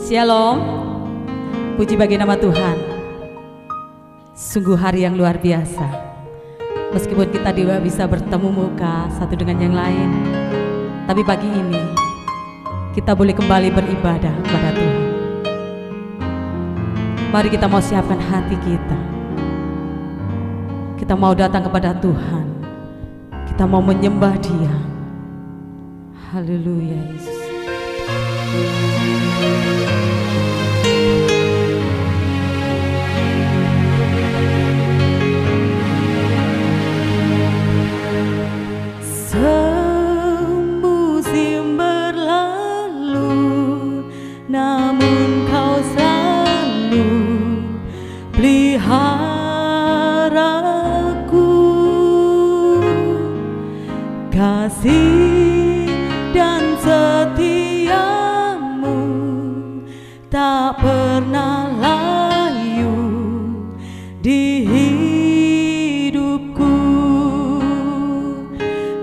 Shalom, puji bagi nama Tuhan. Sungguh hari yang luar biasa. Meskipun kita tidak bisa bertemu muka satu dengan yang lain, tapi pagi ini kita boleh kembali beribadah kepada Tuhan. Mari kita mau siapkan hati kita. Kita mau datang kepada Tuhan. Kita mau menyembah Dia. Haleluya Yesus. Semusim berlalu, namun Kau selalu peliharaku. Kasih dan setiamu tak pernah layu di hidupku.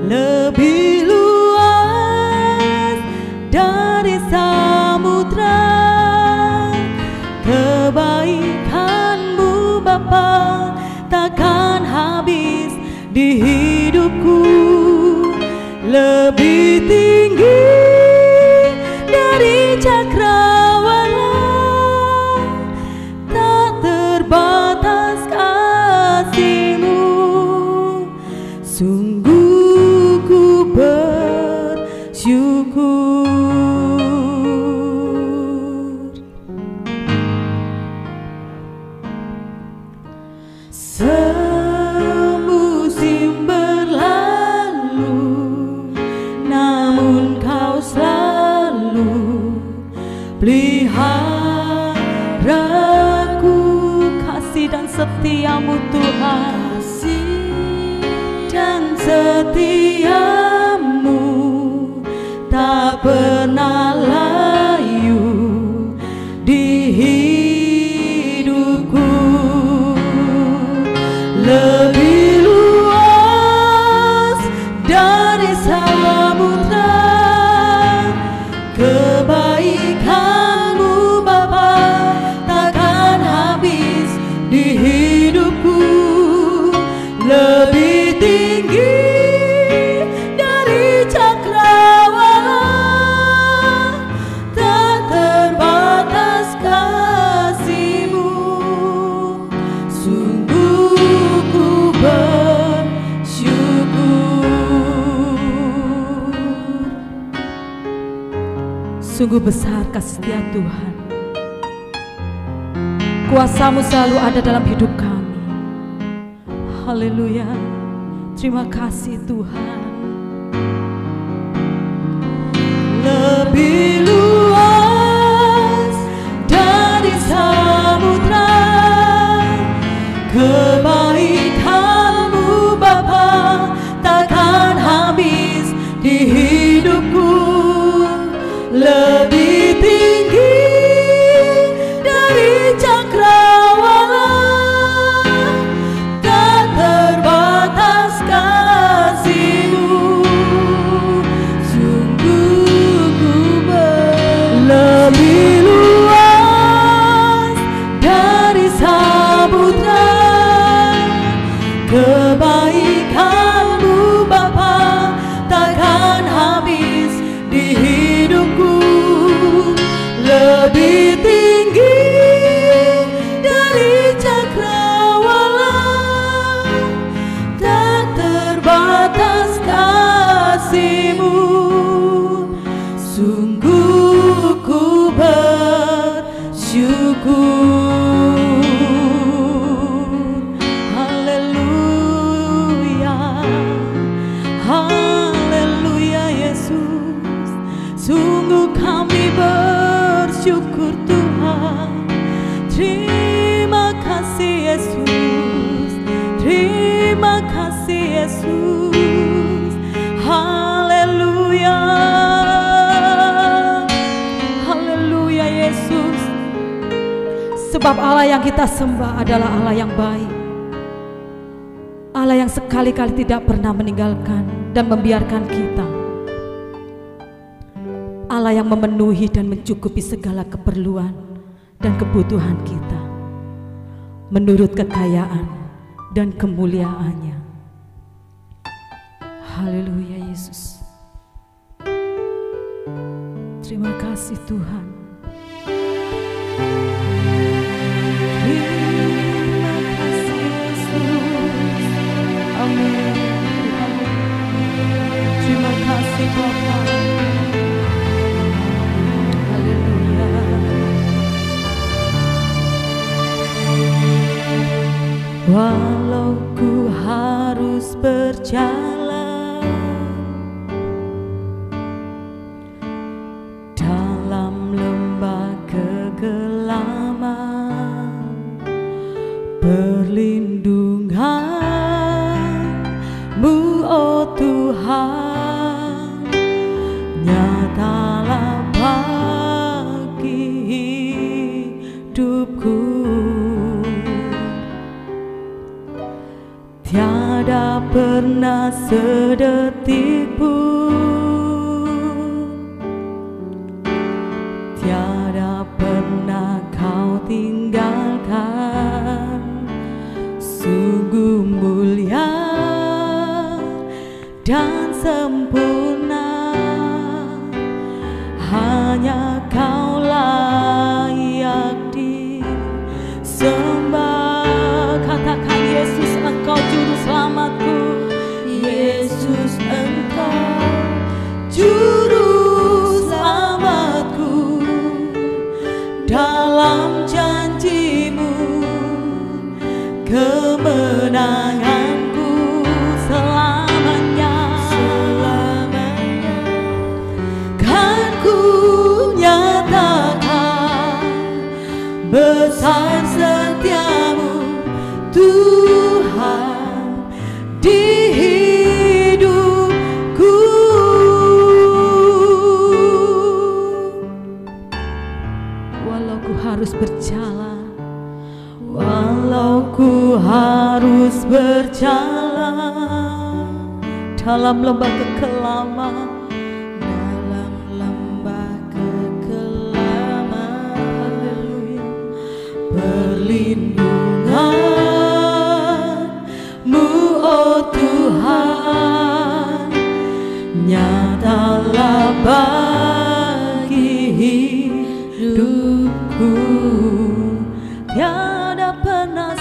Lebih luas dari samudra kebaikan-Mu Bapa, takkan habis di hidupku. Lebih tinggi dari cakrawala, tak terbatas kasih-Mu. Sungguh ku bersyukur. Semusim berlalu, namun Kau selalu peliharaku. Kasih dan setiamu Tuhan, dan setiamu tak pernah layu di hidupku. Lebih luas dari samudra kebaikan-Mu Bapa, takkan habis di hidupku. Lebih tinggi dari cakrawala, tak terbatas kasih-Mu. Sungguh ku bersyukur. Sungguh besar kasih setia Tuhan. Kuasa-Mu selalu ada dalam hidup kami. Haleluya. Terima kasih Tuhan. Lebih luas dari samudra kebaikan-Mu Bapa, takkan habis di hidupku. Lebih tinggi dari cakrawala, tak terbatas kasih-Mu. Sungguh ku lebih luas dari samudra kebaikan-Mu Bapa, takkan habis di hidupku. Lebih tinggi dari cakrawala, tak terbatas kasih-Mu. Sungguh ku bersyukur. Haleluya, haleluya Yesus. Sungguh kami bersyukur Tuhan. Terima kasih Yesus, terima kasih Yesus. Haleluya, haleluya Yesus. Sebab Allah yang kita sembah adalah Allah yang baik, Allah yang sekali-kali tidak pernah meninggalkan dan membiarkan kita. Allah yang memenuhi dan mencukupi segala keperluan dan kebutuhan kita menurut kekayaan dan kemuliaannya. Haleluya Yesus. Terima kasih Tuhan. Terima kasih Yesus. Amin. Terima kasih Bapa. Haleluya. Walau ku harus berjalan dalam lembah kegelapan, perlindungan-Mu, oh Tuhan, nyatalah bagi hidupku. Tiada pernah sedetik pun, tiada pernah Kau tinggalkan. Sungguh mulia dan sempurna, hanya Kau layak disembah. Katakan Yesus, Engkau juru selamatku. Yesus, Engkau juru selamatku. Dalam janji-Mu kemenanganku selamanya, selamanya kan ku nyatakan besar setiamu Tuhan di hidupku. Walau ku harus berjalan, walau ku harus berjalan dalam lembah kekelaman, dalam lembah kekelaman, haleluya, perlindungan-Mu, oh Tuhan, nyatalah bagi hidupku. Tiada pernah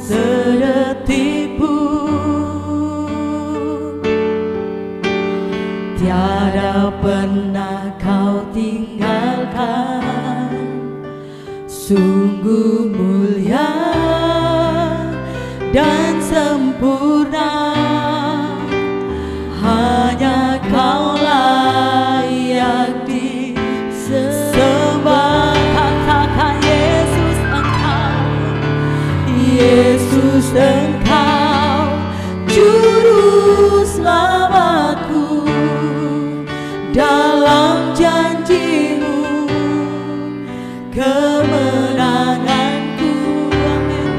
sedetik pun, tiada pernah Kau tinggalkan. Sungguh mulia dan sempurna, hanya Kau layak disembah. Katakan Yesus, Engkau, Yesus, Engkau juru selamatku. Dalam janji-Mu kemenanganku, amin,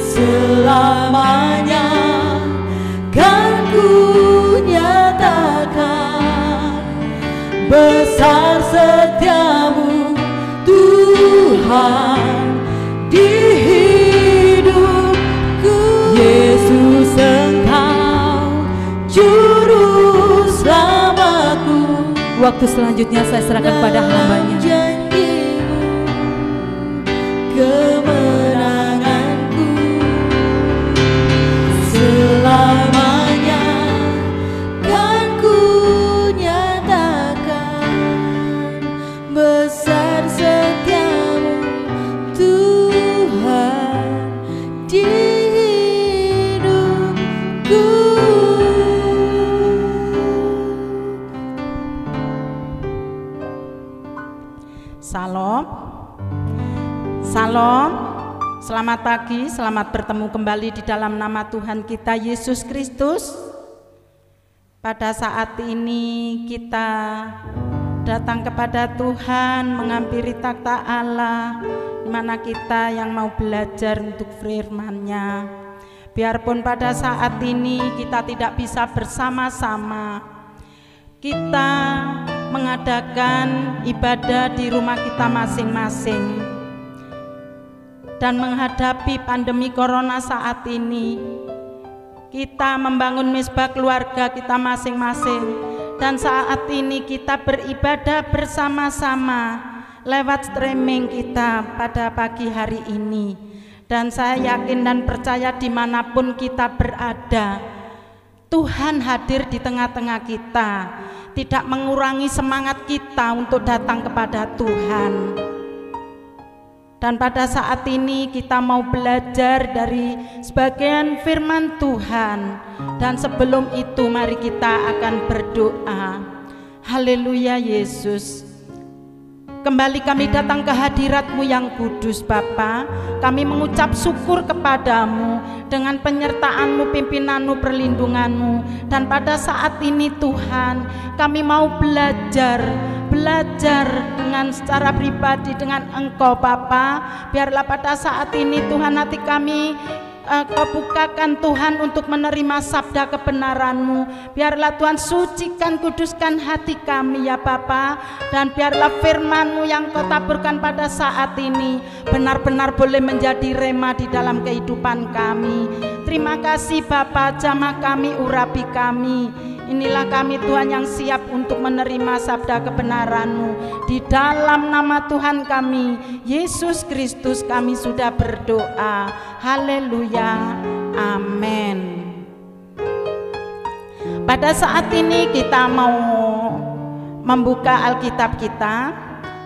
selamanya kan ku nyatakan besar setiamu Tuhan di hidupku. Yesus, Engkau juru selamatku. Waktu selanjutnya saya serahkan pada hamba-Nya. Janji-Mu kemenanganku selamanya kan ku nyatakan besar setiamu Tuhan di hidupku. Salam, salam, selamat pagi, selamat bertemu kembali di dalam nama Tuhan kita Yesus Kristus. Pada saat ini kita datang kepada Tuhan menghampiri takhta Allah, di mana kita yang mau belajar untuk firman-Nya. Biarpun pada saat ini kita tidak bisa bersama-sama, kita mengadakan ibadah di rumah kita masing-masing dan menghadapi pandemi corona saat ini, kita membangun mesbah keluarga kita masing-masing, dan saat ini kita beribadah bersama-sama lewat streaming kita pada pagi hari ini. Dan saya yakin dan percaya dimanapun kita berada, Tuhan hadir di tengah-tengah kita, tidak mengurangi semangat kita untuk datang kepada Tuhan. Dan pada saat ini kita mau belajar dari sebagian firman Tuhan. Dan sebelum itu mari kita akan berdoa. Haleluya Yesus. Kembali kami datang ke hadirat-Mu yang kudus Bapa. Kami mengucap syukur kepadamu dengan penyertaan-Mu, pimpinan-Mu, perlindungan-Mu. Dan pada saat ini Tuhan, kami mau belajar dengan secara pribadi dengan Engkau Bapa. Biarlah pada saat ini Tuhan, hati kami Kau bukakan Tuhan untuk menerima sabda kebenaran-Mu. Biarlah Tuhan sucikan, kuduskan hati kami ya Bapa. Dan biarlah firman-Mu yang Kau taburkan pada saat ini benar-benar boleh menjadi rema di dalam kehidupan kami. Terima kasih Bapa, jamah kami, urapi kami. Inilah kami Tuhan yang siap untuk menerima sabda kebenaran-Mu. Di dalam nama Tuhan kami, Yesus Kristus, kami sudah berdoa. Haleluya, amin. Pada saat ini kita mau membuka Alkitab kita.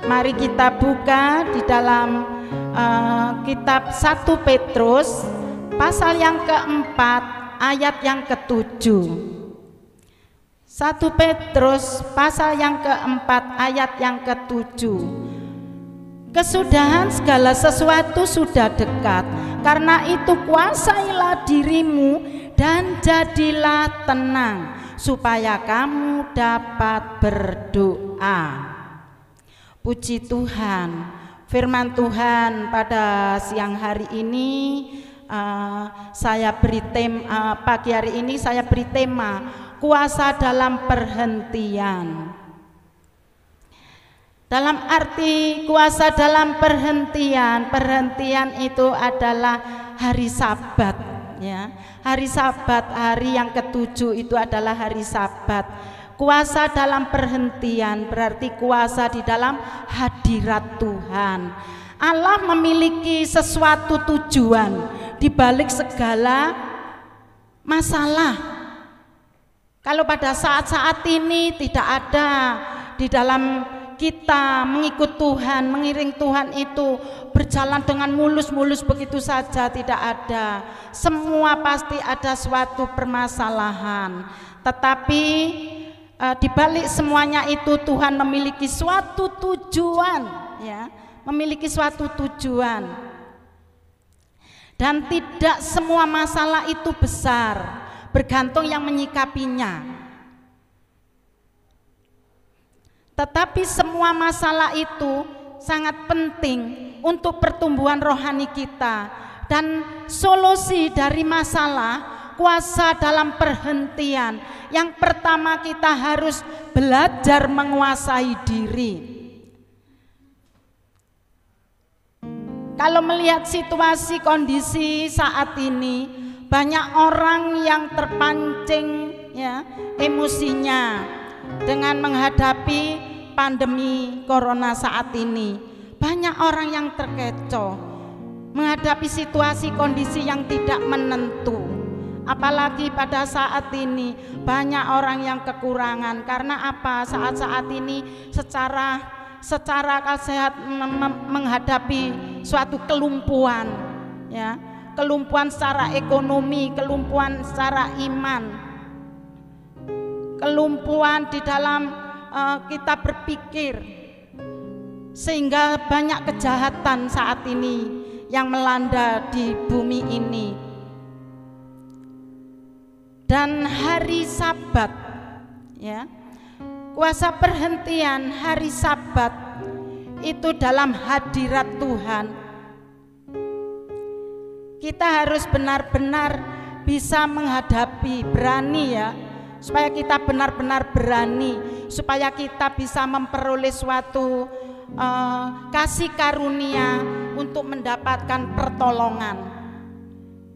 Mari kita buka di dalam kitab 1 Petrus pasal yang keempat ayat yang ke-7. 1 Petrus pasal yang keempat ayat yang ke-7. Kesudahan segala sesuatu sudah dekat. Karena itu kuasailah dirimu dan jadilah tenang, supaya kamu dapat berdoa. Puji Tuhan, firman Tuhan pada siang hari ini pagi hari ini saya beri tema kuasa dalam perhentian. Dalam arti kuasa dalam perhentian, perhentian itu adalah hari Sabat ya. Hari Sabat, hari yang ke-7 itu adalah hari Sabat. Kuasa dalam perhentian berarti kuasa di dalam hadirat Tuhan. Allah memiliki sesuatu tujuan di balik segala masalah. Kalau pada saat-saat ini tidak ada di dalam kita mengikut Tuhan, mengiring Tuhan itu berjalan dengan mulus-mulus begitu saja, tidak ada. Semua pasti ada suatu permasalahan. Tetapi di balik semuanya itu Tuhan memiliki suatu tujuan, ya, memiliki suatu tujuan. Dan tidak semua masalah itu besar, bergantung yang menyikapinya. Tetapi semua masalah itu sangat penting untuk pertumbuhan rohani kita. Dan solusi dari masalah, kuasa dalam perhentian, yang pertama kita harus belajar menguasai diri. Kalau melihat situasi kondisi saat ini, banyak orang yang terpancing ya emosinya dengan menghadapi pandemi corona saat ini. Banyak orang yang terkecoh menghadapi situasi kondisi yang tidak menentu. Apalagi pada saat ini banyak orang yang kekurangan. Karena apa? Saat-saat ini secara sehat menghadapi suatu kelumpuhan ya. Kelumpuhan secara ekonomi, kelumpuhan secara iman, kelumpuhan di dalam kita berpikir, sehingga banyak kejahatan saat ini yang melanda di bumi ini. Dan hari Sabat ya, kuasa perhentian hari Sabat itu dalam hadirat Tuhan. Kita harus benar-benar bisa menghadapi, berani ya supaya kita benar-benar berani, supaya kita bisa memperoleh suatu kasih karunia untuk mendapatkan pertolongan.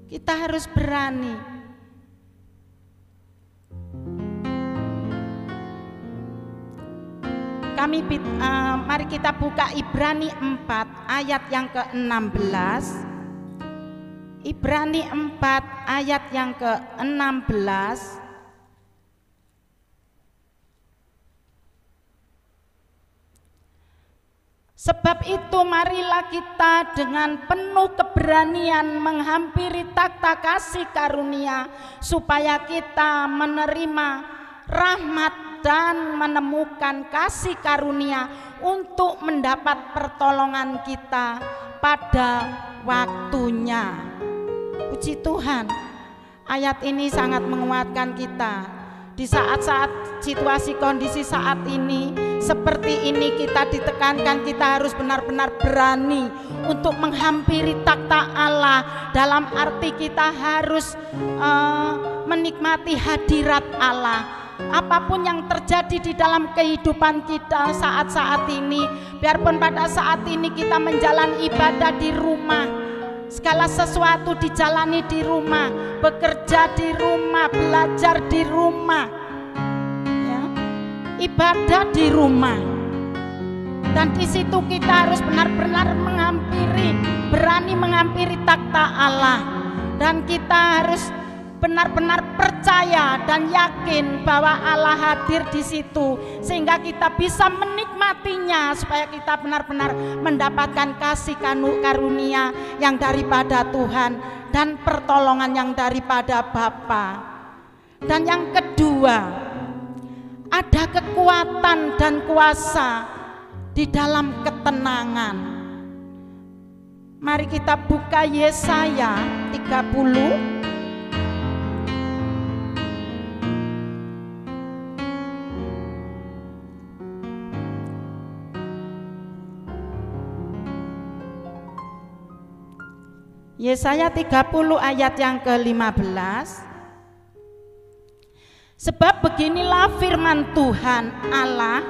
Kita harus berani. Mari kita buka Ibrani 4 ayat yang ke-16. Ibrani 4 ayat yang ke-16. Sebab itu marilah kita dengan penuh keberanian menghampiri takhta kasih karunia, supaya kita menerima rahmat dan menemukan kasih karunia untuk mendapat pertolongan kita pada waktunya. Puji Tuhan, ayat ini sangat menguatkan kita. Di saat-saat situasi kondisi saat ini seperti ini, kita ditekankan kita harus benar-benar berani untuk menghampiri takhta Allah. Dalam arti kita harus menikmati hadirat Allah. Apapun yang terjadi di dalam kehidupan kita saat-saat ini, biarpun pada saat ini kita menjalani ibadah di rumah, segala sesuatu dijalani di rumah, bekerja di rumah, belajar di rumah, ya, ibadah di rumah, dan di situ kita harus benar-benar berani menghampiri takhta Allah, dan kita harus benar-benar percaya dan yakin bahwa Allah hadir di situ, sehingga kita bisa menikmatinya, supaya kita benar-benar mendapatkan kasih karunia yang daripada Tuhan dan pertolongan yang daripada Bapa. Dan yang kedua, ada kekuatan dan kuasa di dalam ketenangan. Mari kita buka Yesaya 30. Yesaya 30 ayat yang ke-15. Sebab beginilah firman Tuhan Allah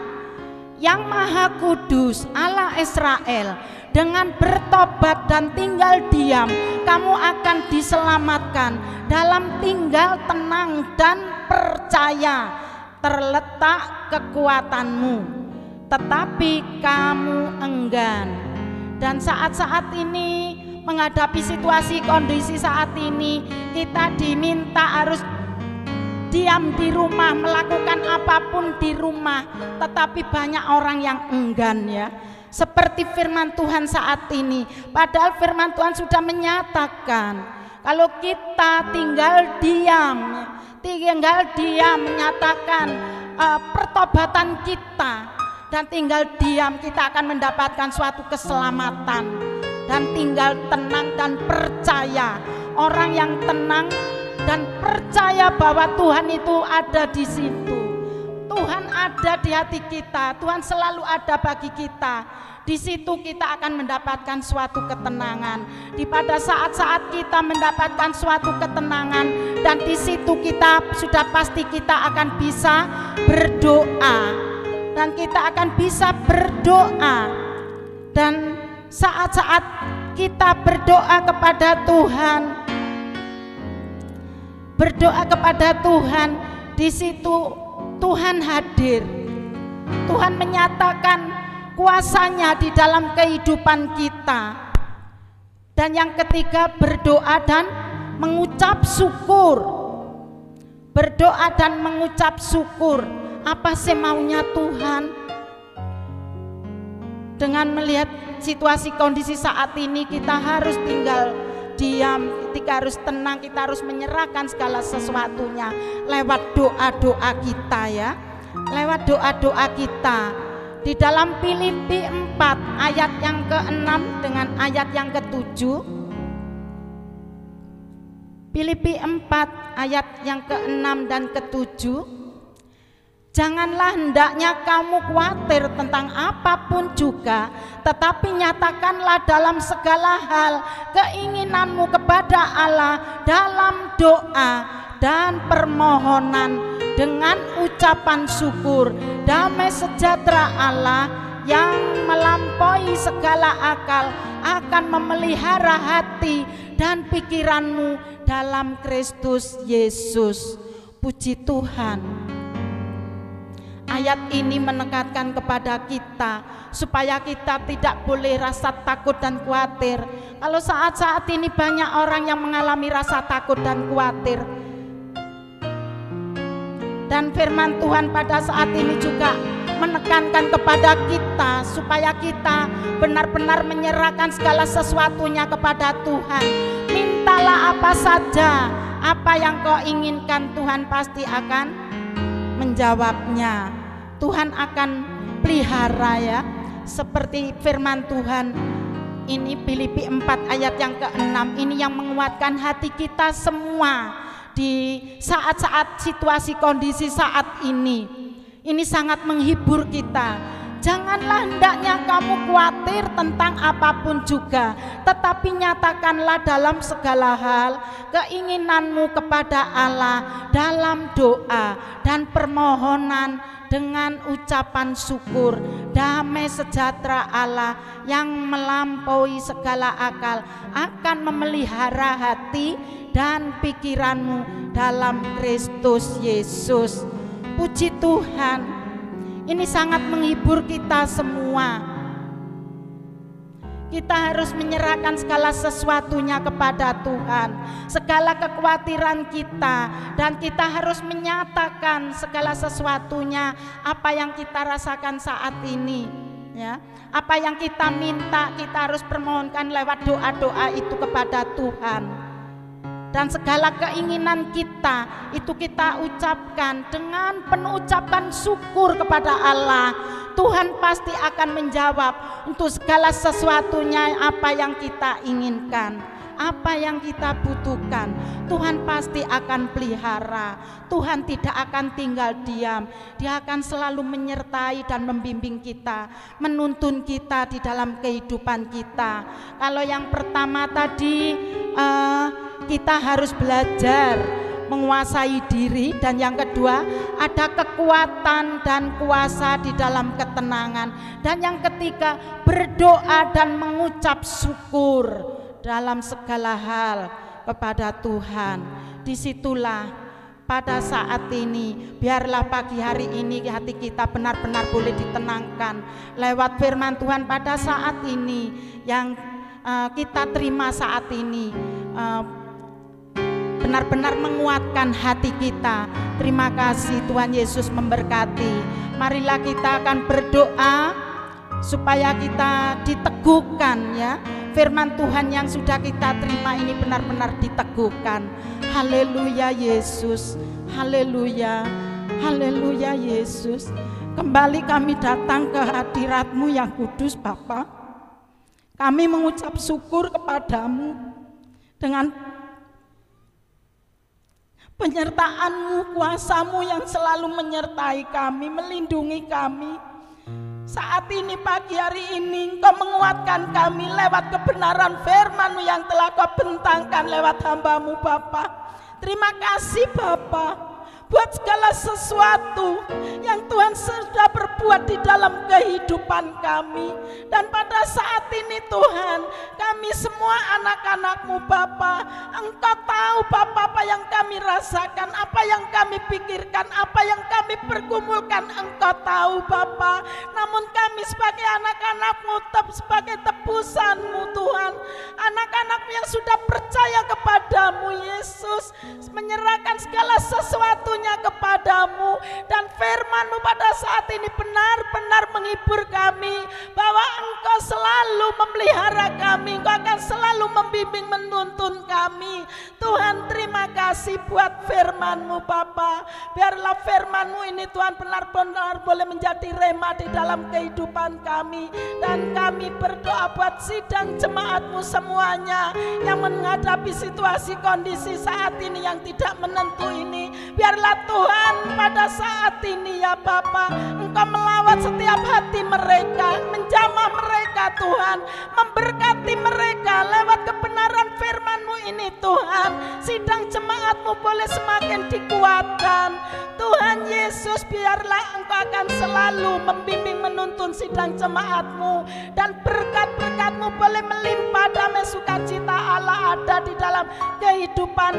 yang Maha Kudus, Allah Israel, dengan bertobat dan tinggal diam, kamu akan diselamatkan. Dalam tinggal tenang dan percaya terletak kekuatanmu, tetapi kamu enggan. Dan saat-saat ini, menghadapi situasi kondisi saat ini, kita diminta harus diam di rumah, melakukan apapun di rumah, tetapi banyak orang yang enggan, ya. Seperti firman Tuhan saat ini, padahal firman Tuhan sudah menyatakan kalau kita tinggal diam menyatakan pertobatan kita dan tinggal diam, kita akan mendapatkan suatu keselamatan. Dan tinggal tenang dan percaya. Orang yang tenang dan percaya bahwa Tuhan itu ada di situ. Tuhan ada di hati kita. Tuhan selalu ada bagi kita. Di situ kita akan mendapatkan suatu ketenangan. Di pada saat-saat kita mendapatkan suatu ketenangan, dan di situ kita sudah pasti kita akan bisa berdoa. Dan kita akan bisa berdoa. Dan saat-saat kita berdoa kepada Tuhan, di situ Tuhan hadir. Tuhan menyatakan kuasanya di dalam kehidupan kita. Dan yang ketiga, berdoa dan mengucap syukur. Berdoa dan mengucap syukur. Apa sih maunya Tuhan? Dengan melihat situasi kondisi saat ini, kita harus tinggal diam, kita harus tenang, kita harus menyerahkan segala sesuatunya lewat doa-doa kita, ya. Lewat doa-doa kita. Di dalam Filipi 4 ayat yang ke-6 dengan ayat yang ke-7. Filipi 4 ayat yang ke-6 dan ke-7. Janganlah hendaknya kamu khawatir tentang apapun juga, tetapi nyatakanlah dalam segala hal keinginanmu kepada Allah dalam doa dan permohonan dengan ucapan syukur. Damai sejahtera Allah yang melampaui segala akal akan memelihara hati dan pikiranmu dalam Kristus Yesus. Puji Tuhan. Ayat ini menekankan kepada kita supaya kita tidak boleh rasa takut dan khawatir. Kalau saat-saat ini banyak orang yang mengalami rasa takut dan khawatir. Dan firman Tuhan pada saat ini juga menekankan kepada kita supaya kita benar-benar menyerahkan segala sesuatunya kepada Tuhan. Mintalah apa saja, apa yang kau inginkan, Tuhan pasti akan menjawabnya. Tuhan akan pelihara ya. Seperti firman Tuhan ini Filipi 4 ayat yang ke-6 ini yang menguatkan hati kita semua di saat-saat situasi kondisi saat ini. Ini sangat menghibur kita. Janganlah hendaknya kamu khawatir tentang apapun juga, tetapi nyatakanlah dalam segala hal keinginanmu kepada Allah dalam doa dan permohonan dengan ucapan syukur. Damai sejahtera Allah yang melampaui segala akal akan memelihara hati dan pikiranmu dalam Kristus Yesus. Puji Tuhan. Ini sangat menghibur kita semua. Kita harus menyerahkan segala sesuatunya kepada Tuhan, segala kekhawatiran kita, dan kita harus menyatakan segala sesuatunya apa yang kita rasakan saat ini, ya. Apa yang kita minta kita harus permohonkan lewat doa-doa itu kepada Tuhan. Dan segala keinginan kita itu kita ucapkan dengan penuh ucapan syukur kepada Allah. Tuhan pasti akan menjawab untuk segala sesuatunya apa yang kita inginkan, apa yang kita butuhkan. Tuhan pasti akan pelihara. Tuhan tidak akan tinggal diam. Dia akan selalu menyertai dan membimbing kita, menuntun kita di dalam kehidupan kita. Kalau yang pertama tadi kita harus belajar menguasai diri, dan yang kedua ada kekuatan dan kuasa di dalam ketenangan, dan yang ketiga berdoa dan mengucap syukur dalam segala hal kepada Tuhan. Disitulah pada saat ini biarlah pagi hari ini hati kita benar-benar boleh ditenangkan lewat firman Tuhan pada saat ini yang kita terima saat ini. Benar-benar menguatkan hati kita. Terima kasih Tuhan Yesus memberkati. Marilah kita akan berdoa supaya kita diteguhkan ya. Firman Tuhan yang sudah kita terima ini benar-benar diteguhkan. Haleluya Yesus. Haleluya. Haleluya Yesus. Kembali kami datang ke hadirat-Mu yang kudus Bapa. Kami mengucap syukur kepadamu dengan penyertaan-Mu, kuasa-Mu yang selalu menyertai kami, melindungi kami. Saat ini pagi hari ini Engkau menguatkan kami lewat kebenaran firman-Mu yang telah Kau bentangkan lewat hamba-Mu Bapa. Terima kasih Bapa buat segala sesuatu yang Tuhan sudah berbuat di dalam kehidupan kami. Dan pada saat ini Tuhan, kami semua anak-anak-Mu Bapa, Engkau tahu Bapa apa yang kami rasakan, apa yang kami pikirkan, apa yang kami pergumulkan, Engkau tahu Bapa. Namun kami sebagai anak-anak-Mu, sebagai tebusan-Mu Tuhan, anak-anak-Mu yang sudah percaya kepadamu Yesus, menyerahkan segala sesuatunya kepadamu, dan firman-Mu pada saat ini benar-benar menghibur kami bahwa Engkau selalu memelihara kami, Engkau akan selalu membimbing menuntun kami. Tuhan terima kasih buat firman-Mu Bapa. Biarlah firman-Mu ini Tuhan benar-benar boleh menjadi rema di dalam kehidupan kami, dan kami berdoa buat sidang jemaat-Mu semuanya yang menghadapi situasi kondisi saat ini yang tidak menentu ini. Biarlah Tuhan pada saat ini ya Bapa, Engkau melawat setiap hati mereka, menjamah mereka Tuhan, memberkati mereka lewat kebenaran firman-Mu ini Tuhan. Sidang jemaat-Mu boleh semakin dikuatkan. Tuhan Yesus, biarlah Engkau akan selalu membimbing menuntun sidang jemaat-Mu, dan berkat-berkat-Mu boleh melimpah, damai sukacita Allah ada di dalam kehidupan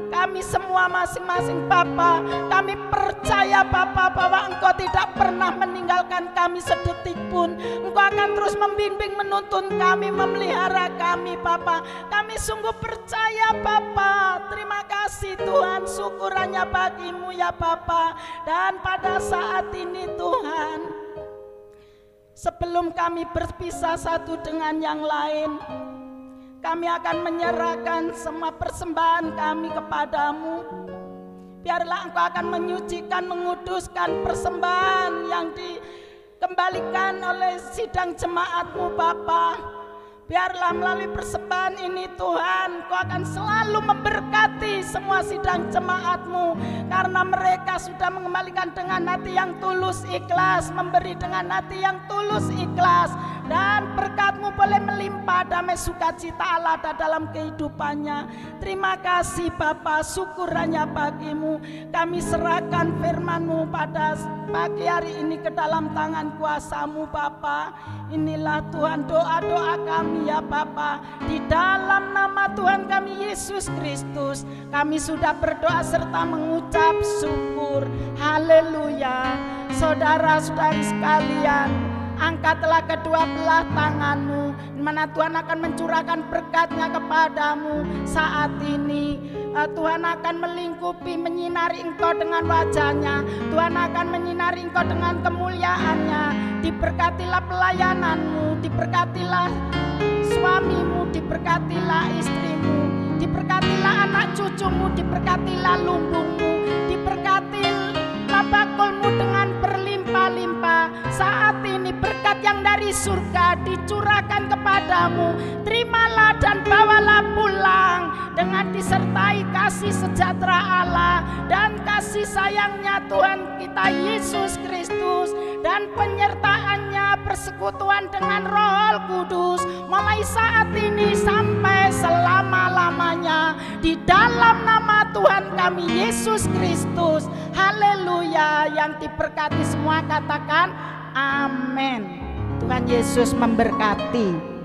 kami semua masing-masing Bapa. Kami percaya Bapa bahwa Engkau tidak pernah meninggalkan kami sedetik pun. Engkau akan terus membimbing menuntun kami, memelihara kami Bapa. Kami sungguh percaya Bapa. Terima kasih Tuhan, syukur hanya bagi-Mu ya Bapa. Dan pada saat ini Tuhan, sebelum kami berpisah satu dengan yang lain, kami akan menyerahkan semua persembahan kami kepadamu. Biarlah Engkau akan menyucikan, menguduskan persembahan yang dikembalikan oleh sidang jemaat-Mu Bapa. Biarlah melalui persembahan ini Tuhan, Engkau akan selalu memberkati semua sidang jemaat-Mu, karena mereka sudah mengembalikan dengan hati yang tulus ikhlas, memberi dengan hati yang tulus ikhlas. Dan berkat-Mu boleh melimpah, damai sukacita Allah ada dalam kehidupannya. Terima kasih Bapa, syukur hanya bagi-Mu. Kami serahkan firman-Mu pada pagi hari ini ke dalam tangan kuasa-Mu Bapa. Inilah Tuhan doa-doa kami ya Bapa. Di dalam nama Tuhan kami Yesus Kristus, kami sudah berdoa serta mengucap syukur. Haleluya. Saudara-saudari sekalian, angkatlah kedua belah tanganmu, di mana Tuhan akan mencurahkan berkat-Nya kepadamu saat ini. Tuhan akan melingkupi, menyinari engkau dengan wajah-Nya. Tuhan akan menyinari engkau dengan kemuliaan-Nya. Diberkatilah pelayananmu, diberkatilah suamimu, diberkatilah istrimu, diberkatilah anak cucumu, diberkatilah lumbungmu, diberkatilah bakulmu dengan berlimpah-limpah. Saat ini berkat yang dari surga dicurahkan kepadamu. Terimalah dan bawalah pulang dengan disertai kasih sejahtera Allah dan kasih sayangnya Tuhan kita Yesus Kristus, dan penyertaan-Nya, persekutuan dengan Roh Kudus mulai saat ini sampai selama-lamanya, di dalam nama Tuhan kami Yesus Kristus. Haleluya. Yang diberkati semua katakan amin. Tuhan Yesus memberkati.